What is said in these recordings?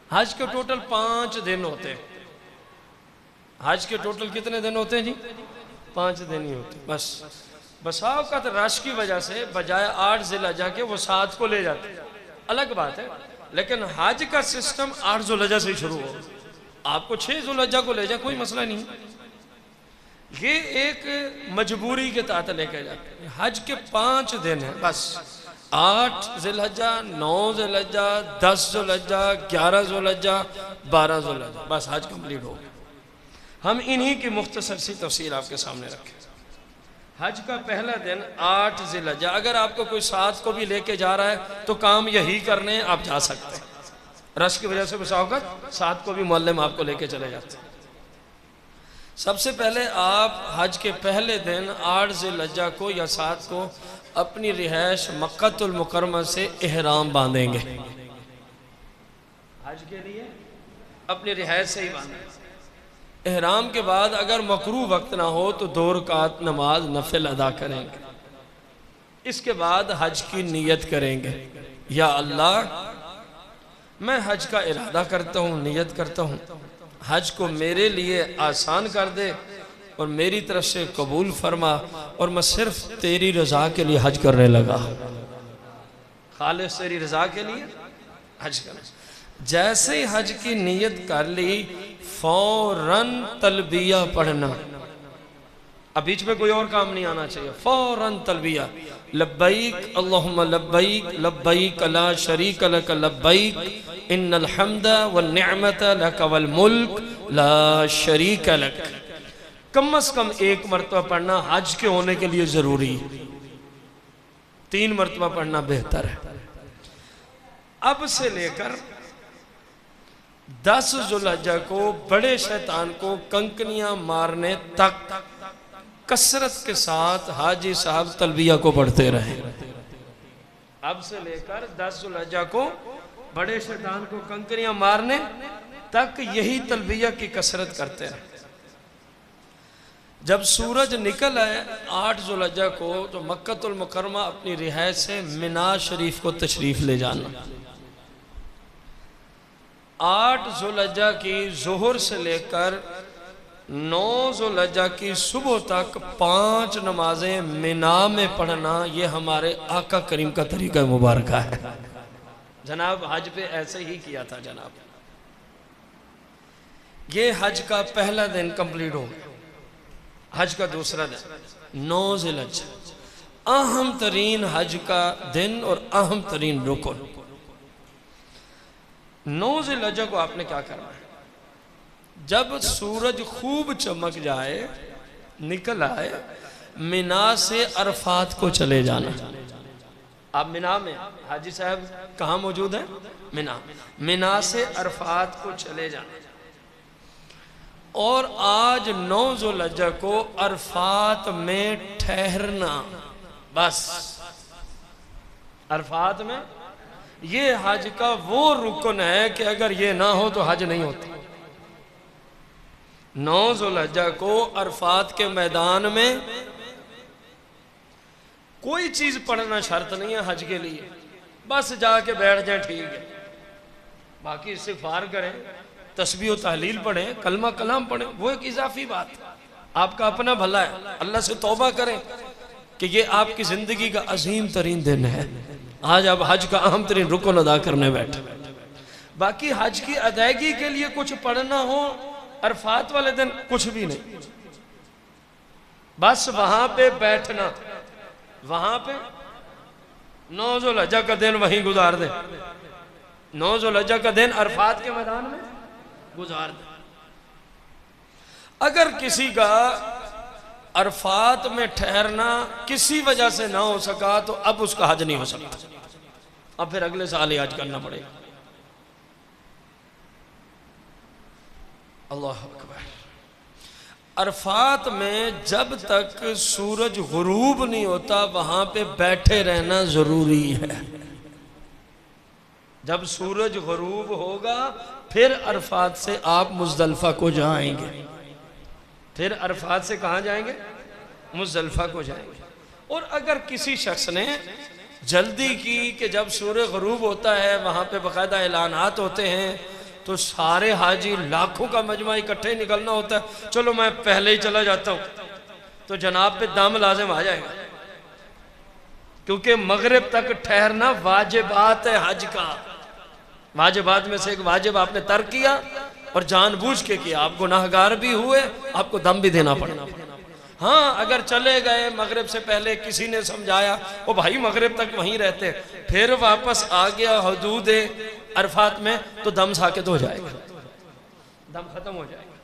हज के टोटल 5 दिन होते हैं। हज के टोटल कितने दिन होते हैं जी? 5 दिन ही होते हैं बस। बसाव का तो रश की वजह से बजाय 8 ज़िलहज्जा के वो 7 को ले जाते हैं, अलग बात है। लेकिन हज का सिस्टम 8 ज़ुल्हिज्जा से शुरू हो, आपको 6 ज़ुल्हिज्जा को ले जाए कोई मसला नहीं। ये एक मजबूरी के तहत लेके जाते हैं। हज के 5 दिन है बस, 8 ज़िलहज्जा, 9 ज़िलहज्जा, 10 ज़ुल्हिज्जा, 11 ज़ुल्हिज्जा, 12 ज़ुल्हिज्जा, बस हज कंप्लीट हो गया। हम इन्हीं की मुख्तसर सी तफसील आपके सामने रखें। हज का पहला दिन 8 ज़िलहज्जा, अगर आपको कोई 7 को भी लेके जा रहा है तो काम यही करने आप जा सकते हैं। रश की वजह से बसाओगत 7 को भी मुअल्लिम आपको लेके चले जाते हैं। सबसे पहले आप हज के पहले दिन 8 ज़िलहज्जा को या 7 को अपनी रिहाइश मक्कातुल मुकर्रमा से इहराम बांधेंगे। हज के लिए अपनी रिहाइश से ही बांधेंगे। इहराम के बाद अगर मकरू वक्त ना हो तो 2 रकात नमाज नफिल अदा करेंगे। इसके बाद हज की नीयत करेंगे, या अल्लाह मैं हज का इरादा करता हूँ, नीयत करता हूँ, हज को मेरे लिए आसान कर दे और मेरी तरफ से कबूल फरमा, और मैं सिर्फ तेरी रज़ा के लिए हज करने लगा, खालिस तेरी रज़ा के लिए हज करना। जैसे ही हज की नीयत कर ली फौरन तलबिया पढ़ना। अब बीच में कोई और काम नहीं आना चाहिए, फौरन तलबिया, लब्बैक अल्लाहुम्मा लब्बैक लब्बैक ला शरीक लक लब्बैक इन्नल हम्दा वन निअमत लक वल मुल्क ला शरीक लक। कम से कम 1 मरतबा पढ़ना हज के होने के लिए जरूरी, 3 मरतबा पढ़ना बेहतर है। अब से लेकर 10 ज़ुल्हिज्जा को बड़े शैतान को कंकनियां मारने तक कसरत के साथ हाजी साहब तलबिया को पढ़ते रहे। अब से लेकर 10 ज़ुल्हिज्जा को बड़े शैतान को कंकनियां मारने तक यही तलबिया की कसरत करते रहे। जब सूरज निकल आए 8 ज़ुल्हिज्जा को तो मक्कातुल मुकर्रमा अपनी रिहाइश से मिना शरीफ को तशरीफ ले जाना। 8 ज़ुल्हिज्जा की ज़ोहर से लेकर 9 ज़ुल्हिज्जा की सुबह तक 5 नमाजें मिना में पढ़ना, ये हमारे आका करीम का तरीका मुबारक है। जनाब हज पे ऐसे ही किया था जनाब। ये हज का पहला दिन कंप्लीट हो गया। हज का दूसरा दिन 9 ज़िलहज्जा, अहम तरीन हज का दिन और अहम तरीन रुकन। 9 ज़िलहज्जा को आपने क्या करना है? जब सूरज खूब चमक जाए, निकल आए, मिना से अरफात को चले जाना। आप मिना में, हाजी साहब कहाँ मौजूद है? मिना। मिना से अरफात को चले जाना। और आज 9 ज़ुल्हिज्जा को अरफात में ठहरना, बस अरफात में। ये हज का वो रुकन है कि अगर ये ना हो तो हज नहीं होता। 9 ज़ुल्हिज्जा को अरफात के मैदान में कोई चीज पढ़ना शर्त नहीं है हज के लिए, बस जाके बैठ जाए ठीक है। बाकी इस्तिग़फ़ार करें, तस्बीह और तहलील पढ़ें, कलमा कलाम पढ़ें, वो एक इजाफी बात है, आपका अपना भला है। अल्लाह से तौबा करें कि ये आपकी जिंदगी का अजीम तरीन दिन है। आज आप हज का अहम तरीन रुकन अदा करने बैठे। बाकी हज की अदायगी के लिए कुछ पढ़ना हो अरफात वाले दिन कुछ भी नहीं, बस वहां पे बैठना, वहां पे 9 ज़ुल्हिज्जा का दिन वहीं गुजार दे। 9 ज़ुल्हिज्जा का दिन अरफात के मैदान में गुजार दे। अगर किसी का अरफात में ठहरना किसी वजह से ना हो सका तो अब उसका हज नहीं हो सकता, अब फिर अगले साल ही हज करना पड़ेगा। अल्लाह अकबर। अरफात में जब तक सूरज गुरूब नहीं होता वहां पे बैठे रहना जरूरी है। जब सूरज गुरूब होगा फिर अरफात से आप मुज़दलिफ़ा को जाएंगे। फिर अरफात से कहाँ जाएंगे? मुज़दलिफ़ा को जाएंगे। और अगर किसी शख्स ने जल्दी की कि जब सूरज गुरूब होता है वहाँ पे बाकायदा ऐलानात होते हैं तो सारे हाजी लाखों का मजमा इकट्ठे निकलना होता है, चलो मैं पहले ही चला जाता हूँ, तो जनाब पे दाम लाजिम आ जाएगा, क्योंकि मगरिब तक ठहरना वाजिबात है हज का। वाजिबात में से एक वाजिब आपने तर्क किया और जानबूझ के किया, आप गुनाहगार भी हुए, आपको दम भी देना पड़ेगा। हाँ, अगर चले गए मगरिब से पहले, किसी ने समझाया ओ भाई मगरिब तक वहीं रहते, फिर वापस आ गया हदूद अरफात में, तो दम साकित हो जाएगा, दम खत्म हो जाएगा।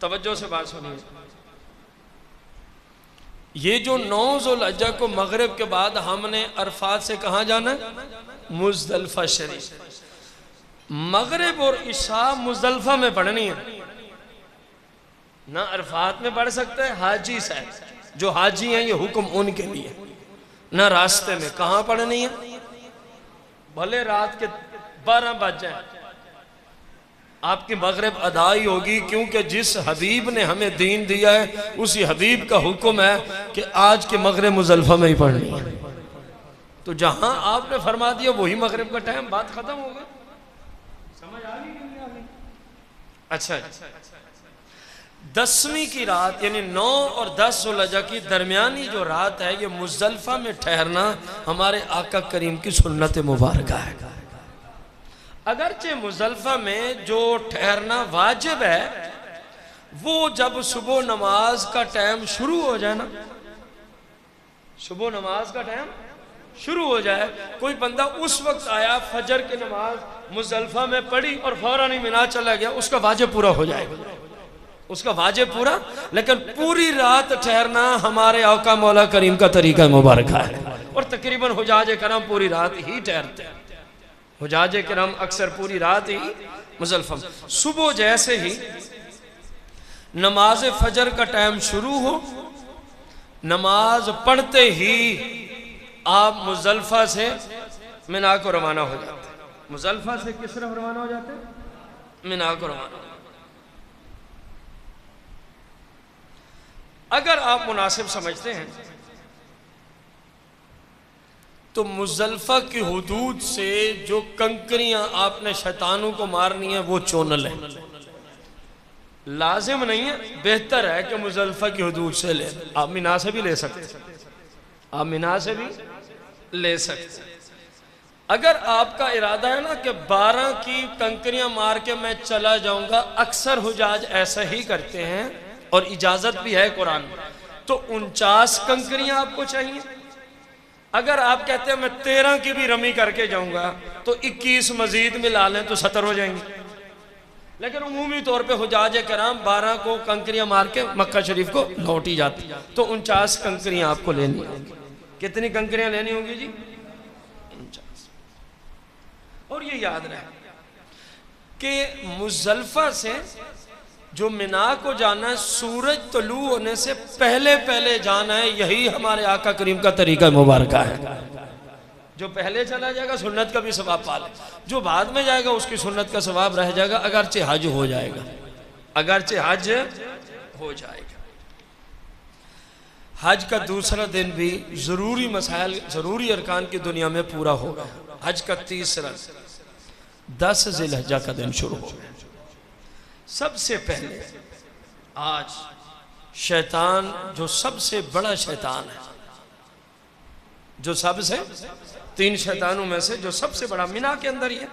तवज्जो से बात सुनिए, ये जो 9 ज़ुल्हिज्जा को मगरिब के बाद हमने अरफात से कहाँ जाना है? मुज़दलिफ़ा शरीफ। मगरिब और इशा मुज़दलिफ़ा में पढ़नी है, ना अरफात में पढ़ सकते हैं। हाजी साहब जो हाजी हैं, ये हुक्म उनके लिए, ना रास्ते में। कहाँ पढ़नी है? भले रात के 12 बज जाए, आपकी मगरिब अदा ही होगी, क्योंकि जिस हबीब ने हमें दीन दिया है उसी हबीब का हुक्म है कि आज की मगरिब मुज़दलिफ़ा में ही पढ़नी है। तो जहां आपने फरमा दिया वही मगरिब का टाइम, बात खत्म हो गई। समझ आ गई कि नहीं आ गई? अच्छा, 10वीं की रात यानी 9 और 10 ज़ुल्हिज्जा की दरमियानी जो रात है, ये मुज़दलिफ़ा में ठहरना हमारे आका करीम की सुन्नत मुबारक है। अगरचे मुज़दलिफ़ा में जो ठहरना वाजिब है, वो जब सुबह नमाज का टाइम शुरू हो जाए ना, सुबह नमाज का टाइम शुरू हो जाए, कोई बंदा उस वक्त आया, फजर की नमाज मुज़दलिफ़ा में पढ़ी और फौरन ही मिना चला गया, उसका वाजिब पूरा हो जाएगा, उसका वाजिब पूरा। लेकिन पूरी रात ठहरना हमारे आका मौला करीम का तरीका मुबारक है, और तकरीबन हुजाज करम पूरी रात ही ठहरते हैं। हुजाज किराम अक्सर पूरी रात ही मुज़दलिफ़ा। सुबह जैसे ही नमाज फजर का टाइम शुरू हो, नमाज पढ़ते ही आप मुज़दलिफ़ा से मिना को रवाना हो जाते हैं। मुज़दलिफ़ा से किस तरफ रवाना हो जाते हैं? मिना को रवाना। अगर आप मुनासिब समझते हैं तो मुज़दलिफ़ा की हुदूद से जो कंकरियां आपने शैतानों को मारनी है वो चोनल है, लाजिम नहीं है। बेहतर है कि मुज़दलिफ़ा की हुदूद से ले, आप मिना से भी ले सकते, आप मिना से भी ले सकते। अगर आपका इरादा है ना कि 12 की कंकरियां मार के मैं चला जाऊंगा, अक्सर हुजाज ऐसा ही करते हैं और इजाजत भी है कुरान में, तो 49 कंकरियां आपको चाहिए। अगर आप कहते हैं मैं 13 की भी रमी करके जाऊंगा, तो 21 मजीद मिला लें तो 70 हो जाएंगे। लेकिन उमूमी तौर पे हुजाज कराम 12 को कंकरियां मार के मक्का शरीफ को लौट ही जाती, तो 49 कंकरियां आपको लेनी होंगी। कितनी कंकरियां लेनी होंगी जी? 49। और ये याद रहे कि मुज़दलिफ़ा से जो मिना को जाना है, सूरज तुलू होने से पहले पहले जाना है, यही हमारे आका करीम का तरीका मुबारक है। जो पहले चला जाएगा सुन्नत का भी सवाब पा ले, जो बाद में जाएगा उसकी सुन्नत का सवाब रह जाएगा, अगरचे हज हो जाएगा, अगरचे हज हो जाएगा। हज का दूसरा दिन भी ज़रूरी मसाइल, ज़रूरी अरकान की दुनिया में पूरा होगा। हज का तीसरा 10 ज़िलहिज्जा का दिन शुरू होगा। सबसे पहले आज शैतान, जो सबसे बड़ा शैतान है, जो सबसे 3 शैतानों में से जो सबसे बड़ा मिना के अंदर ही है,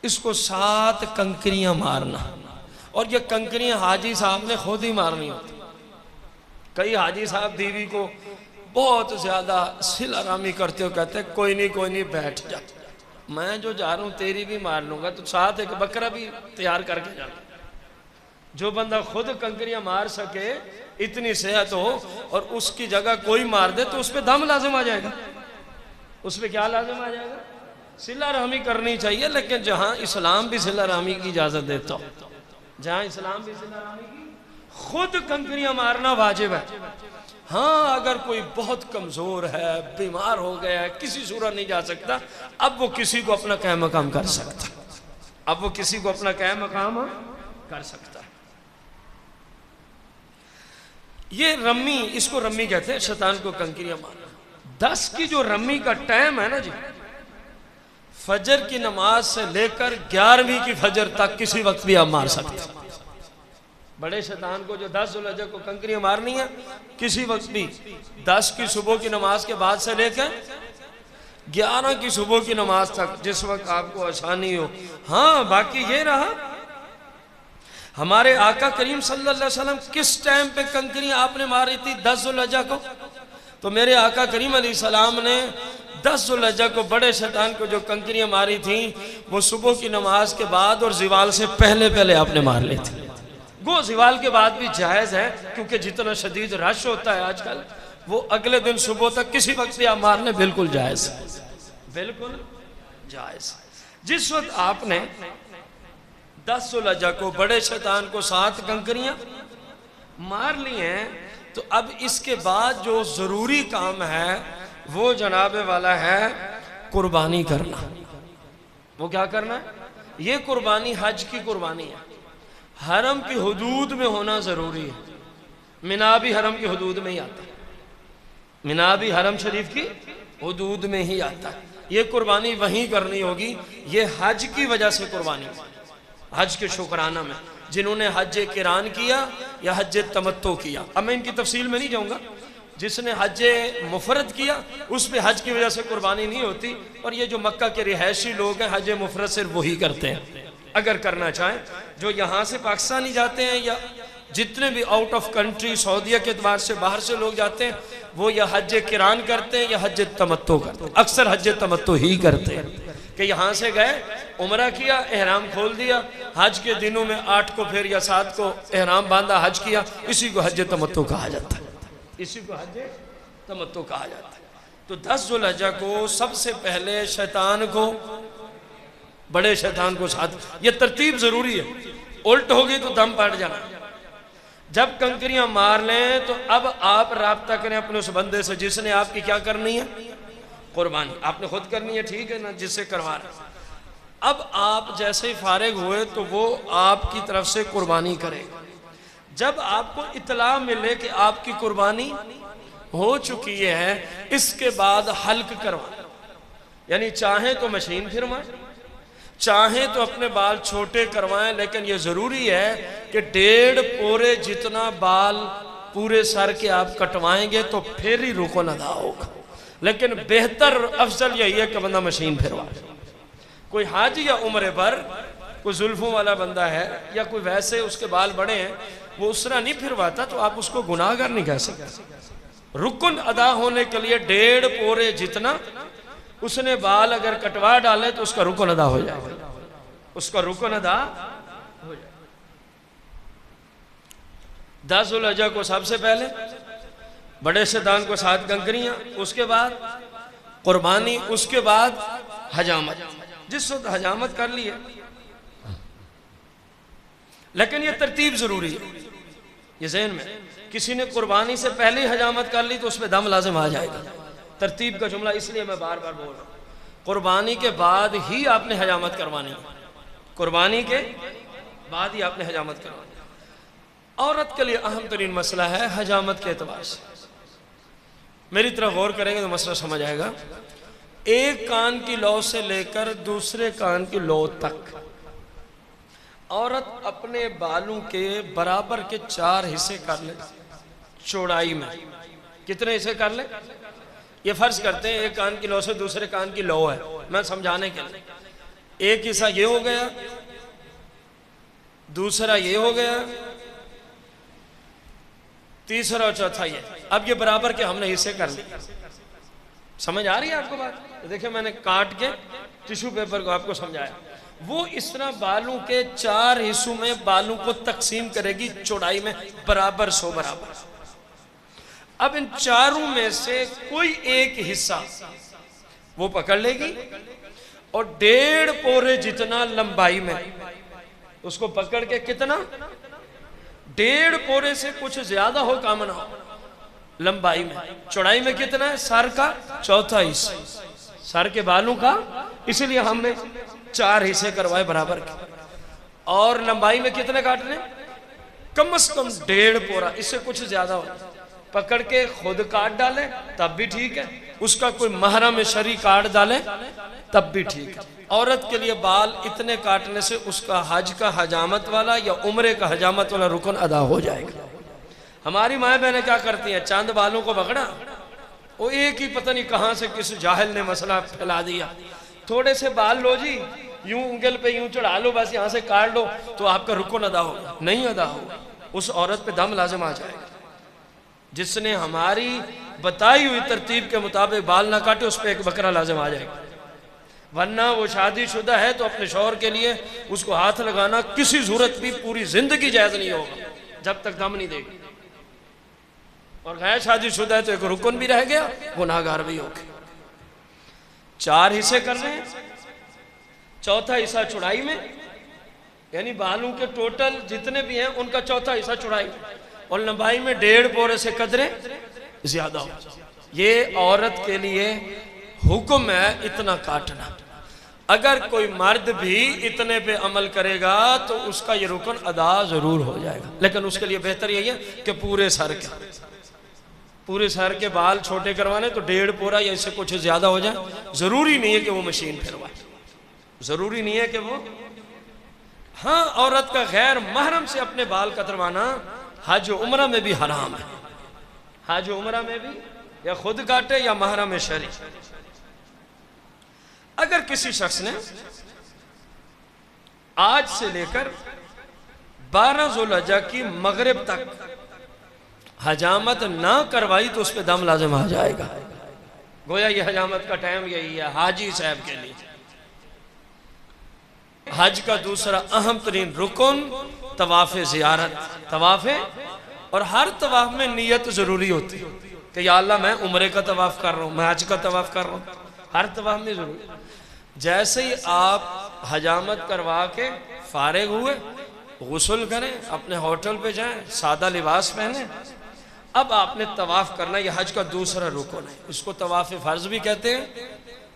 इसको 7 कंकरियां मारना। और ये कंकरियां हाजी साहब ने खुद ही मारनी होती। कई हाजी साहब बीवी को बहुत ज्यादा सिलारामी करते हो, कहते हैं कोई नहीं बैठ जा, मैं जो जा रहा हूँ तेरी भी मार लूंगा, तो साथ एक बकरा भी तैयार करके जाना। जो बंदा खुद कंकरियां मार सके, इतनी सेहत हो, और उसकी जगह कोई मार दे तो उस पर दम लाजिम आ जाएगा। उस पर क्या लाजिम आ जाएगा? सिला रहमी करनी चाहिए, लेकिन जहां इस्लाम भी सिला रहमी की इजाजत देता हो, जहां इस्लाम भी सिला रहमी की, खुद कंकरियां मारना वाजिब है। हाँ, अगर कोई बहुत कमजोर है, बीमार हो गया है, किसी सूरत नहीं जा सकता, अब वो किसी को अपना क़याम मकाम कर सकता, अब वो किसी को अपना क़याम मकाम कर सकता है। ये रम्मी, इसको रम्मी कहते हैं, शैतान को कंकरियां मारना। 10 की जो रमी का टाइम है ना जी, फजर की नमाज से लेकर 11वीं की फजर तक किसी वक्त भी आप मार सकते। बड़े शैतान को जो 10 ज़ुल्हिज्जा को कंकरियां मारनी है, किसी वक्त भी 10 की सुबह की नमाज के बाद से लेकर 11 की सुबह की नमाज तक, जिस वक्त आपको आसानी हो। हाँ, बाकी ये रहा, हमारे आका करीम सल्लल्लाहु अलैहि वसल्लम किस टाइम पे कंकरियां आपने मारी थी 10 ज़ुल्हिज्जा को? तो मेरे आका करीम अलैहिस्सलाम ने 10 ज़ुल्हिज्जा को बड़े शैतान को जो कंकरियां मारी थी, वो सुबह की नमाज के बाद और ज़िवाल से पहले पहले आपने मार ली थी। गो ज़िवाल के बाद भी जायज़ है, क्योंकि जितना शदीद रश होता है आजकल, वो अगले दिन सुबह तक किसी वक्त भी आप मारने बिल्कुल जायज़, बिल्कुल जायज़। जिस वक्त आपने 10 ज़ुल्हिज्जा को बड़े शैतान को 7 कंकरियां मार ली हैं, तो अब इसके बाद जो ज़रूरी काम है वो जनाबे वाला है कुर्बानी करना। वो क्या करना है? ये कुर्बानी हज की कुर्बानी है, हरम की हुदूद में होना ज़रूरी है। मिना भी हरम की हुदूद में ही आता है, मिना भी हरम शरीफ की हुदूद में ही आता है। ये कुर्बानी वहीं करनी होगी। ये हज की वजह से कुर्बानी, हज के शुक्राना में, जिन्होंने हज किरान किया या हज तमत्तो किया। अब मैं इनकी तफसील में नहीं जाऊँगा। जिसने हज मुफरद किया उस पर हज की वजह से कुर्बानी नहीं होती, और ये जो मक्का के रिहायशी लोग हैं हज मुफरद सिर्फ वही करते हैं अगर करना चाहें। जो यहाँ से पाकिस्तान ही जाते हैं या जितने भी आउट ऑफ कंट्री सऊदीया के अतबार से बाहर से लोग जाते हैं, वो या हज किरान करते हैं या हज तमत्तो करते हैं। अक्सर हज तमत्तो ही करते हैं कि यहाँ से गए, उम्रा किया, एहराम खोल दिया, हज के दिनों में 8 को फिर या 7 को एहराम बांधा, हज किया, इसी को हज तमत्तो कहा जाता है, इसी को हज तमत्तो कहा जाता है। तो 10 ज़ुल्हिज्जा को सबसे पहले शैतान को, बड़े शैतान को साथ, ये तरतीब जरूरी है, उल्ट होगी तो दम पड़ जाना। जब कंकरियां मार लें तो अब आप राब्ता करें अपने उस बंदे से जिसने आपकी क्या करनी है, कुर्बानी। आपने खुद करनी है, ठीक है ना, जिससे करवा रहे। अब आप जैसे ही फारिग हुए तो वो आपकी तरफ से कुर्बानी करेगा। जब आपको इतला मिले कि आपकी कुर्बानी हो चुकी है, इसके बाद हल्क करवाएं, यानी चाहे तो मशीन फिरवाएं, चाहे तो अपने बाल छोटे करवाएं, लेकिन ये जरूरी है कि 1.5 पोरे जितना बाल पूरे सर के आप कटवाएंगे तो फिर ही रुकन अदा होगा। लेकिन बेहतर अफजल यही है कि बंदा मशीन फिरवाए। कोई हाजी या उम्रे पर कोई जुल्फों वाला बंदा है या कोई वैसे उसके बाल बड़े हैं, वो उस तरह नहीं फिरवाता, तो आप उसको गुनाहगार नहीं कह सकते। रुकन अदा होने के लिए 1.5 पोरे जितना उसने बाल अगर कटवा डाले तो उसका रुकन अदा हो जाए, उसका रुकन अदा हो जाए। 10 ज़ुल्हिज्जा को सबसे पहले बड़े शैतान को 7 कंकरियां, उसके बाद कुर्बानी, उसके बाद हजामत। जिस वक्त हजामत कर लिए, लेकिन ये तरतीब जरूरी है, ये ज़हन में। किसी ने कुर्बानी से पहले ही हजामत कर ली तो उस पर दम लाजिम आ जाएगा। तरतीब का जुमला इसलिए मैं बार बार बोल रहा हूँ, कुर्बानी के बाद ही आपने हजामत करवानी है, कुर्बानी के बाद ही आपने हजामत करवानी है। औरत के लिए अहम तरीन मसला है हजामत के एतबार से। मेरी तरफ गौर करेंगे तो मसला समझ आएगा। एक कान की लौ से लेकर दूसरे कान की लौ तक औरत अपने बालों के बराबर के 4 हिस्से कर ले चौड़ाई में। कितने हिस्से कर ले? ये फर्ज करते हैं एक कान की लौ से दूसरे कान की लौ है, मैं समझाने के लिए। एक हिस्सा ये हो गया, दूसरा ये हो गया, तीसरा और चौथा ये। अब ये बराबर के हमने हिस्से कर लिए। समझ आ रही है आपको बात? देखिए मैंने काट के टिश्यू पेपर को आपको समझाया। वो इस तरह बालों के 4 हिस्सों में बालों को तकसीम करेगी चौड़ाई में बराबर 100 बराबर। अब इन चारों में से कोई एक हिस्सा वो पकड़ लेगी और 1.5 पोरे जितना लंबाई में उसको पकड़ के, कितना 1.5 पोरे से कुछ ज्यादा हो काम ना हो लंबाई में, चौड़ाई में कितना है? सर का चौथा हिस्सा, सर के बालों का। इसलिए हमने 4 हिस्से करवाए बराबर के। और लंबाई में कितने काटने? कम से कम 1.5 पोरा, इससे कुछ ज्यादा हो। पकड़ के खुद काट डाले तब भी ठीक है, उसका कोई महरम शरी काट डाले तब भी ठीक है। औरत के लिए बाल इतने काटने से उसका हज का हजामत वाला या उम्रे का हजामत वाला रुकन अदा हो जाएगा। हमारी माएँ बहनें क्या करती हैं, चांद बालों को पकड़ा, वो एक ही पता नहीं कहाँ से किस जाहिल ने मसला फैला दिया, थोड़े से बाल लो जी, यूं उंगल पे यूं चढ़ा लो, बस यहाँ से काट लो तो आपका रुकन अदा होगा। नहीं अदा होगा, उस औरत पे दम लाजिम आ जाएगा। जिसने हमारी बताई हुई तरतीब के मुताबिक बाल ना काटे उस पर एक बकरा लाजिम आ जाएगा। वरना वो शादीशुदा है तो अपने शौहर के लिए उसको हाथ लगाना किसी सूरत भी पूरी जिंदगी जायज नहीं होगा जब तक दम नहीं देगी। और गैर शादीशुदा है तो एक रुकन भी रह गया, गुनाहगार भी हो गए। 4 हिस्से कर रहे हैं, चौथा हिस्सा चौड़ाई में, यानी बालों के टोटल जितने भी हैं उनका चौथा हिस्सा चौड़ाई और लंबाई में 1.5 पोरे से कदरे ज्यादा हो। ये औरत के लिए हुक्म है इतना काटना। अगर कोई मर्द भी इतने पे अमल करेगा तो उसका ये रुकन अदा जरूर हो जाएगा, लेकिन उसके लिए बेहतर यही है कि पूरे सर के बाल छोटे करवाने तो 1.5 पोरा या इससे कुछ ज्यादा हो जाए। जरूरी नहीं है कि वो मशीन फिरवाए, जरूरी नहीं है कि वो, हाँ औरत का गैर महरम से अपने बाल कतरवाना हज उम्रा में भी हराम है। हज उम्रा में भी या खुद काटे या महरम शरी। अगर किसी शख्स ने आज से लेकर 12 ज़ुल्हिज्जा की मगरिब तक हजामत ना करवाई तो उस पर दम लाजिम आ जाएगा। गोया ये हजामत का टाइम यही है हाजी साहब के लिए। हज का दूसरा अहम तरीन रुकन तवाफ़ ज़ियारत, तवाफ़े, और हर तवाफ में नियत जरूरी होती है कि या अल्लाह मैं उम्रे का तवाफ कर रहा हूँ, मैं हज का तवाफ कर रहा हूँ, हर तवाफ में जरूरी। जैसे ही आप हजामत करवा के फारिग हुए, गुस्ल करें, अपने होटल पे जाएं, सादा लिबास पहने, अब आपने तवाफ करना। यह हज का दूसरा रुकन है। इसको तवाफ़ फ़र्ज भी कहते हैं,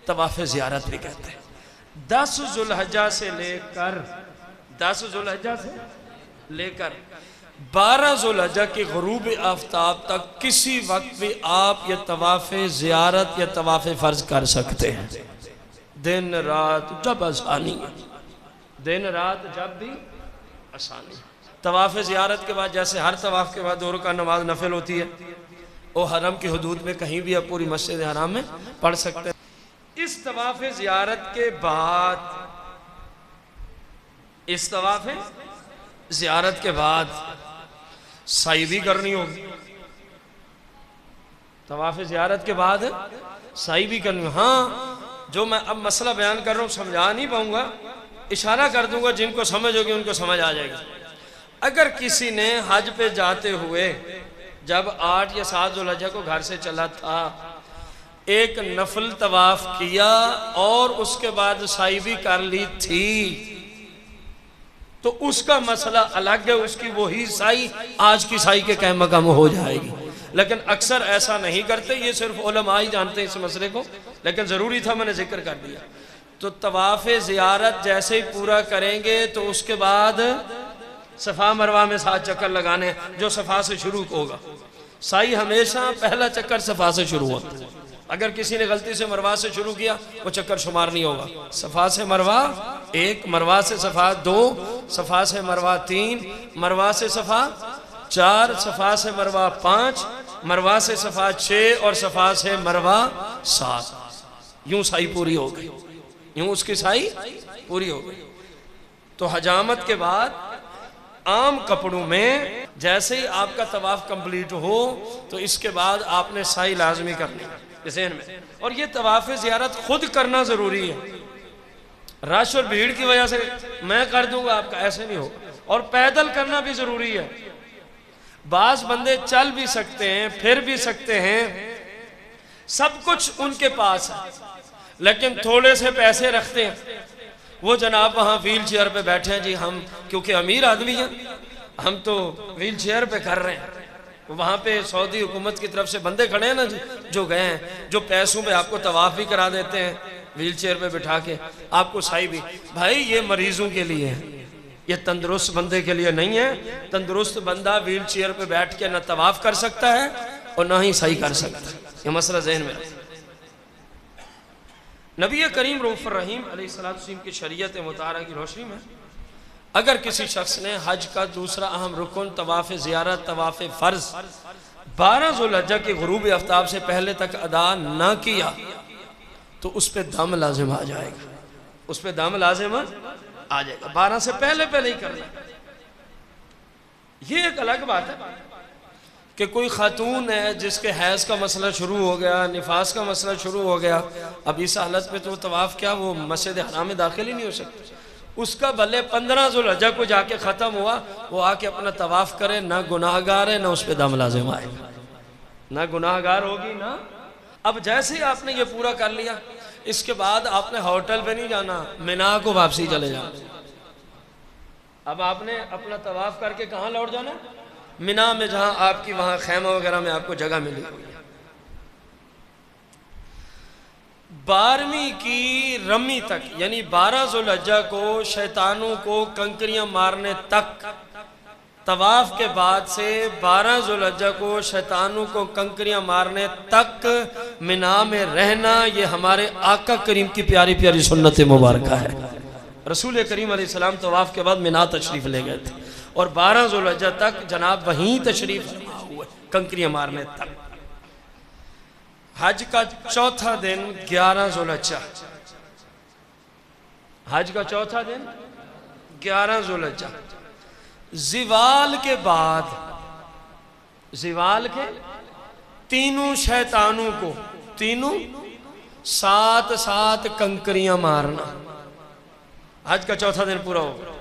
तवाफ़ ज़ियारत भी कहते हैं। 10 ज़ुल्हिज्जा से लेकर 12 ज़ुल्हिज्जा के ग़ुरूब आफ्ताब तक किसी वक्त भी आप ये तवाफ़ ज़ियारत या तवाफ़ फ़र्ज कर सकते हैं। दिन रात जब आसानी है, दिन रात जब भी आसानी। तवाफ़ ज़ियारत के बाद जैसे हर तवाफ़ के बाद 2 रकात नमाज नफिल होती है, वो हरम की हदूद में कहीं भी आप पूरी मस्जिद हराम में पढ़ सकते हैं। इस तवाफ़ ज़ियारत के बाद, इस तवाफ़ ज़ियारत के बाद साई भी करनी होगी। तवाफ़ ज़ियारत के बाद साई भी करनी। हाँ, जो मैं अब मसला बयान कर रहा हूँ समझा नहीं पाऊंगा, इशारा कर दूंगा, जिनको समझ होगी उनको समझ आ जाएगी। अगर किसी ने हज पे जाते हुए जब 8 या 7 ज़ुल्हिज्जा को घर से चला था, एक नफल तवाफ किया और उसके बाद साई भी कर ली थी, तो उसका मसला अलग है, उसकी वही साई आज की साई के कम मकम हो जाएगी। लेकिन अक्सर ऐसा नहीं करते, ये सिर्फ उलमा ही जानते हैं इस मसले को, लेकिन ज़रूरी था मैंने जिक्र कर दिया। तो तवाफ़ ज़ियारत जैसे ही पूरा करेंगे तो उसके बाद सफ़ा मरवा में 7 चक्कर लगाने, जो सफ़ा से शुरू होगा। साई हमेशा पहला चक्कर सफ़ा से शुरू होता है। अगर किसी ने गलती से मरवा से शुरू किया वो चक्कर शुमार नहीं होगा। सफ़ा से मरवा 1, मरवा से सफ़ा 2, सफ़ा से मरवा 3, मरवा से सफ़ा 4, सफ़ा से मरवा 5, मरवा से सफ़ा 6 और सफ़ा से मरवा 7। यूं साई पूरी हो गई, यूं उसकी साई पूरी हो गई। तो हजामत के बाद आम कपड़ों में जैसे ही आपका तवाफ कंप्लीट हो तो इसके बाद आपने साई लाजमी करनी ज़हन में। और ये तवाफ़ ज़ियारत खुद करना ज़रूरी है। रश और भीड़ की वजह से मैं कर दूंगा आपका, ऐसे नहीं हो। और पैदल करना भी ज़रूरी है। बाज़ बंदे चल भी सकते हैं, फिर भी सकते हैं, सब कुछ उनके पास है, लेकिन थोड़े से पैसे रखते हैं। वो जनाब वहाँ व्हील चेयर पे बैठे हैं जी, हम क्योंकि अमीर आदमी हैं, हम तो व्हील चेयर पे कर रहे हैं। वहाँ पे सऊदी हुकूमत की तरफ से बंदे खड़े हैं ना जो गए हैं, जो पैसों पे आपको तवाफ भी करा देते हैं, व्हील चेयर पे बिठा के आपको साई भी। भाई ये मरीजों के लिए है, ये तंदुरुस्त बंदे के लिए नहीं है। तंदुरुस्त बंदा व्हील चेयर पे बैठ के ना तवाफ कर सकता है और ना ही सही कर सकता है। ये मसला ज़हन में। नबी करीम रऊफ़ुर रहीम अलैहिस्सलाम की शरीयत मुताहरा की रोशनी में अगर किसी शख्स ने हज का दूसरा अहम रुकन तवाफ़ ज़ियारत तवाफ़ फ़र्ज़ 12 ज़ुल्हिज्जा के गुरूब आफ्ताब से पहले तक अदा ना किया तो उस पर दम लाजिम आ जाएगा, उस पर दम लाजिम आ जाएगा। 12 से पहले पहले ही करना। ये एक अलग बात है कि कोई खातून है जिसके हैज़ का मसला शुरू हो गया, निफास का मसला शुरू हो गया, अब इस हालत में तो तवाफ़ क्या वो मस्जिद हराम में दाखिल ही नहीं हो सकती। उसका भले 15 ज़ुल्हिज्जा को जाके ख़त्म हुआ, वो आके अपना तवाफ़ करे, ना गुनाहगार है ना उस पर दम लाजिम आएगा, ना गुनाहगार होगी ना। अब जैसे ही आपने ये पूरा कर लिया, इसके बाद आपने होटल पे नहीं जाना, मिना को वापसी चले जाना। अब आपने अपना तवाफ़ करके कहाँ लौट जाना? मिना में, जहाँ आपकी वहाँ खैमा वगैरह में आपको जगह मिली। 12वीं की रमी तक यानी 12 ज़ुल्हिज्जा को शैतानों को कंकरियां मारने तक, तवाफ़ के बाद से 12 ज़ुल्हिज्जा को शैतानों को कंकरियां मारने तक मिना में रहना, ये हमारे आका करीम की प्यारी प्यारी सुन्नत मुबारक है। रसूल करीम अलैहिस्सलाम तवाफ़ के बाद मिना तशरीफ़ ले गए थे और 12 ज़ुल्हिज्जा तक जनाब वहीं तशरीफ़ हुए कंकरियां मारने तक। हज का चौथा दिन 11 ज़ुल्हिज्जा, हज का चौथा दिन 11 ज़ुल्हिज्जा, ज़िवाल के बाद, ज़िवाल के तीनों शैतानों को, तीनों सात सात कंकरियां मारना। हज का चौथा दिन पूरा होगा,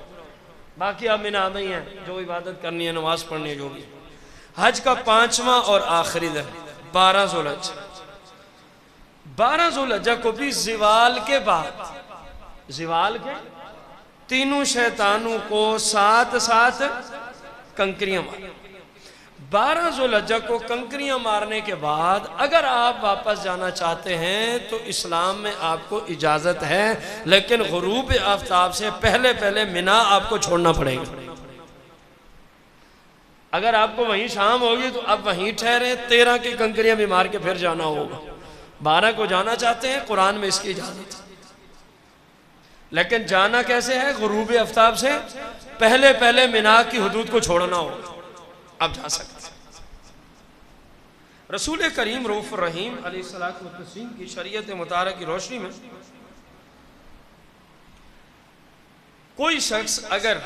बाकी आप मिना में ही हैं, जो इबादत करनी है, नमाज पढ़नी है, जो भी। हज का 5वां और आखिरी दिन 12 ज़ुल्हिज्जा, 12 ज़ुल्हिज्जा को भी ज़िवाल के बाद, ज़िवाल के तीनों शैतानों को सात सात कंकरियां मार। 12 ज़ुल्हिज्जा को कंकरियां मारने के बाद अगर आप वापस जाना चाहते हैं तो इस्लाम में आपको इजाज़त है, लेकिन गुरूब आफ्ताब से पहले पहले मिना आपको छोड़ना पड़ेगा। अगर आपको वहीं शाम होगी तो आप वहीं ठहरे, 13 की कंकरियां भी मार के फिर जाना होगा। 12 को जाना चाहते हैं, कुरान में इसकी इजाज़त है, लेकिन जाना कैसे है? गुरूब आफ्ताब से पहले पहले मिना की हुदूद को छोड़ना होगा, अब जा सकते। रसूल करीम रऊफ़ुर रहीम अलैहिस्सलाम की शरीयत मुताहरा की रोशनी में कोई शख्स अगर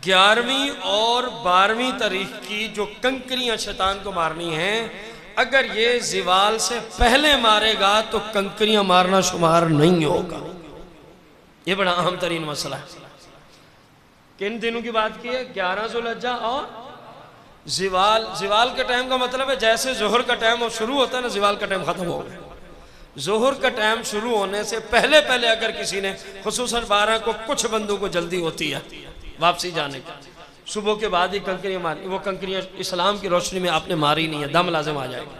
11वीं और 12वीं तारीख की जो कंकरियां शैतान को मारनी हैं, अगर ये ज़िवाल से पहले मारेगा तो कंकरियां मारना शुमार नहीं होगा। ये बड़ा अहम तरीन मसला है। किन दिनों की बात की है? 11 ज़ुल्हिज्जा और ज़िवाल। ज़िवाल के टाइम का मतलब है जैसे जोहर का टाइम शुरू होता है ना, ज़िवाल का टाइम ख़त्म हो गया। जोहर का टाइम शुरू होने से पहले पहले अगर किसी ने, खुसूसन 12 को कुछ बंदों को जल्दी होती है वापसी जाने की, सुबह के बाद ही कंकरियां मारी, वो कंकरियां इस्लाम की रोशनी में आपने मारी नहीं है, दम लाजिम आ जाएगा।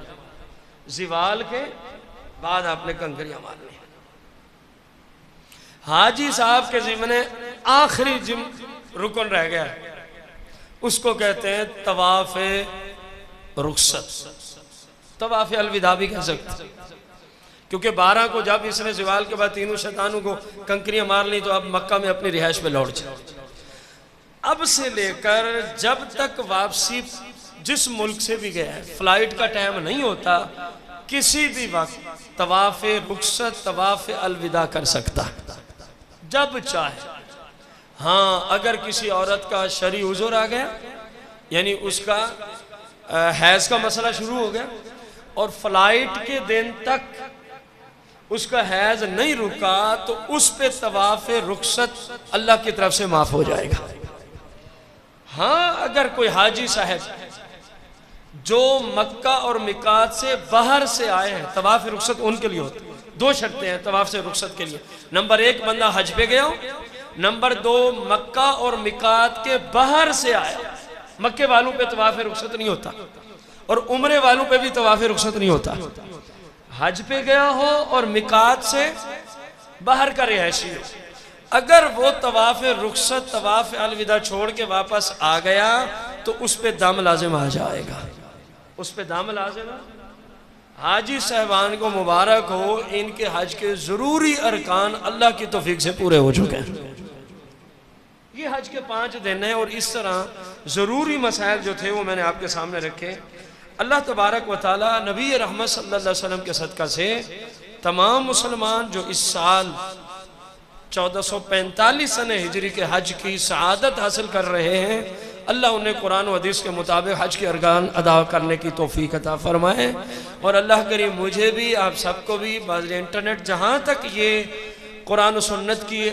ज़िवाल के बाद आपने कंकरियां मारनी है। हाजी साहब के ज़िम्मे आखिरी रुकन रह गया है, उसको कहते हैं तवाफ़ रुखसत, तवाफ़ अलविदा भी कह सकते, क्योंकि 12 को जब इसने ज़िवाल के बाद तीनों शैतानों को कंकरियां मार ली तो अब मक्का में अपनी रिहाइश पे लौट जाए। अब से लेकर जब तक वापसी जिस मुल्क से भी गया है, फ्लाइट का टाइम नहीं होता, किसी भी वक्त तवाफ़ रुखसत तवाफ़ अलविदा कर सकता जब चाहे। हाँ, अगर किसी औरत का शरई उज़ुर आ गया, यानी उसका हैज़ का मसला शुरू हो गया और फ्लाइट के दिन तक उसका हैज़ नहीं रुका, तो उस पे तवाफ़ रुखसत अल्लाह की तरफ से माफ़ हो जाएगा। हाँ, अगर कोई हाजी साहब जो मक्का और मिकात से बाहर से आए हैं, तवाफ़ रुखसत उनके लिए होता है। 2 शर्तें हैं तवाफ़ से रुखसत के लिए। नंबर 1, बंदा हज पे गया हो। नंबर 2, मक्का और मिकात के बाहर से आया। मक्के वालों पे तवाफ़ रुखसत नहीं होता और उम्रे वालों पे भी तवाफ़ रुखसत नहीं होता। हज पे गया हो और मिकात से बाहर का रिहायशी हो, अगर वो तवाफ़ रुखसत तवाफ़ अलविदा छोड़ के वापस आ गया तो उस पे दम लाजिम आ जाएगा, उस पे दम लाजिम। हाजी साहबान को मुबारक हो, इनके हज के ज़रूरी अरकान अल्लाह की तौफीक से पूरे हो चुके हैं। ये हज के 5 दिन हैं और इस तरह ज़रूरी मसाइल जो थे वो मैंने आपके सामने रखे। अल्लाह तबारक व तआला नबी रहमत सल्लल्लाहु अलैहि वसल्लम के सदका से तमाम मुसलमान जो इस साल 1445 सने हिजरी के हज की सआदत हासिल कर रहे हैं, अल्लाह उन्हें कुरान व हदीस के मुताबिक हज के अरकान अदा करने की तौफीक अता फरमाए। और अल्लाह करीम मुझे भी, आप सबको भी, बाज़ इंटरनेट जहाँ तक ये कुरान व सुन्नत की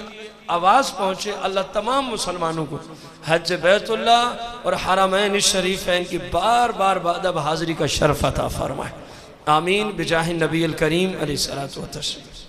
आवाज़ पहुँचे, अल्लाह तमाम मुसलमानों को हज बैतुल्लाह और हरमैन शरीफैन की बार बार बादब हाज़िरी का शर्फ अता फरमाए। आमीन बिजाहि नबी अल करीम अलैहिस्सलातु व तस्लीम।